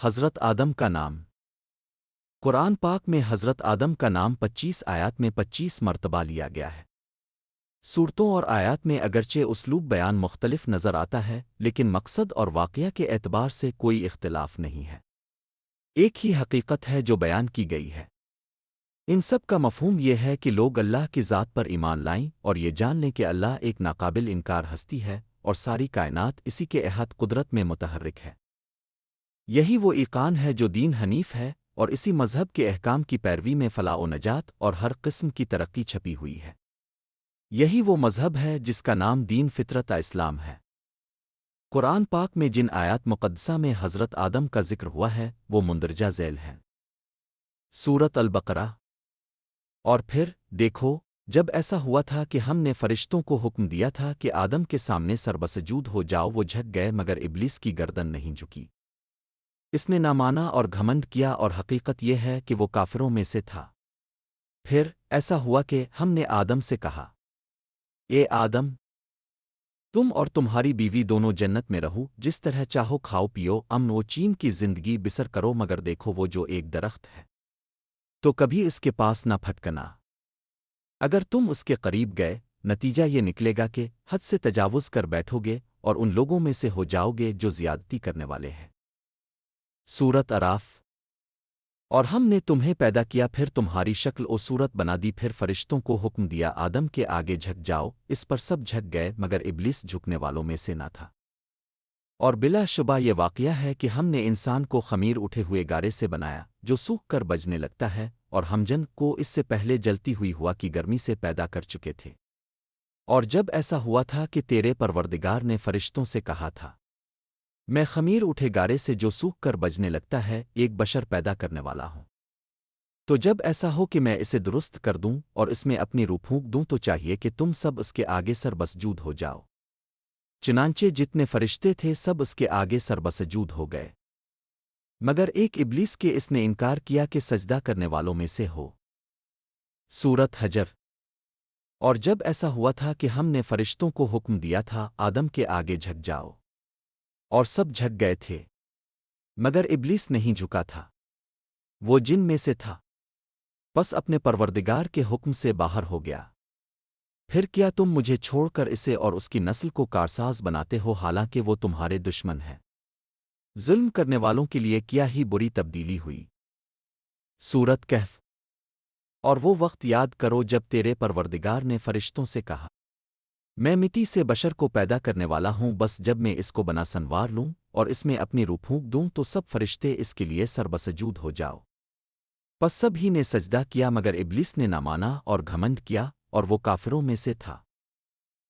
حضرت آدم کا نام۔ قرآن پاک میں حضرت آدم کا نام 25 آیات میں 25 مرتبہ لیا گیا ہے۔ صورتوں اور آیات میں اگرچہ اسلوب بیان مختلف نظر آتا ہے، لیکن مقصد اور واقعہ کے اعتبار سے کوئی اختلاف نہیں ہے۔ ایک ہی حقیقت ہے جو بیان کی گئی ہے۔ ان سب کا مفہوم یہ ہے کہ لوگ اللہ کی ذات پر ایمان لائیں اور یہ جان لیں کہ اللہ ایک ناقابل انکار ہستی ہے اور ساری کائنات اسی کے احاط قدرت میں متحرک ہے۔ یہی وہ ایقان ہے جو دین حنیف ہے، اور اسی مذہب کے احکام کی پیروی میں فلاح و نجات اور ہر قسم کی ترقی چھپی ہوئی ہے۔ یہی وہ مذہب ہے جس کا نام دین فطرت اسلام ہے۔ قرآن پاک میں جن آیات مقدسہ میں حضرت آدم کا ذکر ہوا ہے وہ مندرجہ ذیل ہیں۔ سورت البقرہ۔ اور پھر دیکھو، جب ایسا ہوا تھا کہ ہم نے فرشتوں کو حکم دیا تھا کہ آدم کے سامنے سربسجود ہو جاؤ، وہ جھک گئے مگر ابلیس کی گردن نہیں جھکی۔ اس نے نہ مانا اور گھمنڈ کیا، اور حقیقت یہ ہے کہ وہ کافروں میں سے تھا۔ پھر ایسا ہوا کہ ہم نے آدم سے کہا، اے آدم، تم اور تمہاری بیوی دونوں جنت میں رہو، جس طرح چاہو کھاؤ پیو، امن و چین کی زندگی بسر کرو، مگر دیکھو وہ جو ایک درخت ہے تو کبھی اس کے پاس نہ پھٹکنا۔ اگر تم اس کے قریب گئے، نتیجہ یہ نکلے گا کہ حد سے تجاوز کر بیٹھو گے اور ان لوگوں میں سے ہو جاؤ گے جو زیادتی کرنے والے ہیں۔ سورت اراف۔ اور ہم نے تمہیں پیدا کیا، پھر تمہاری شکل و صورت بنا دی، پھر فرشتوں کو حکم دیا آدم کے آگے جھک جاؤ، اس پر سب جھک گئے مگر ابلیس جھکنے والوں میں سے نہ تھا۔ اور بلا شبہ یہ واقعہ ہے کہ ہم نے انسان کو خمیر اٹھے ہوئے گارے سے بنایا جو سوکھ کر بجنے لگتا ہے، اور ہمجن کو اس سے پہلے جلتی ہوئی ہوا کی گرمی سے پیدا کر چکے تھے۔ اور جب ایسا ہوا تھا کہ تیرے پروردگار نے فرشتوں سے کہا تھا، میں خمیر اٹھے گارے سے جو سوکھ کر بجنے لگتا ہے ایک بشر پیدا کرنے والا ہوں، تو جب ایسا ہو کہ میں اسے درست کر دوں اور اس میں اپنی روح پھونک دوں تو چاہیے کہ تم سب اس کے آگے سر بسجود ہو جاؤ۔ چنانچہ جتنے فرشتے تھے سب اس کے آگے سر بسجود ہو گئے مگر ایک ابلیس کے، اس نے انکار کیا کہ سجدہ کرنے والوں میں سے ہو۔ سورت حجر۔ اور جب ایسا ہوا تھا کہ ہم نے فرشتوں کو حکم دیا تھا آدم کے آگے جھک جاؤ، اور سب جھک گئے تھے مگر ابلیس نہیں جھکا تھا، وہ جن میں سے تھا، بس اپنے پروردگار کے حکم سے باہر ہو گیا۔ پھر کیا تم مجھے چھوڑ کر اسے اور اس کی نسل کو کارساز بناتے ہو، حالانکہ وہ تمہارے دشمن ہے؟ ظلم کرنے والوں کے لیے کیا ہی بری تبدیلی ہوئی۔ سورت کہف۔ اور وہ وقت یاد کرو جب تیرے پروردگار نے فرشتوں سے کہا، میں مٹی سے بشر کو پیدا کرنے والا ہوں، بس جب میں اس کو بنا سنوار لوں اور اس میں اپنی روح پھونک دوں تو سب فرشتے اس کے لیے سر بسجود ہو جاؤ۔ پس سب ہی نے سجدہ کیا مگر ابلیس نے نہ مانا اور گھمنڈ کیا، اور وہ کافروں میں سے تھا۔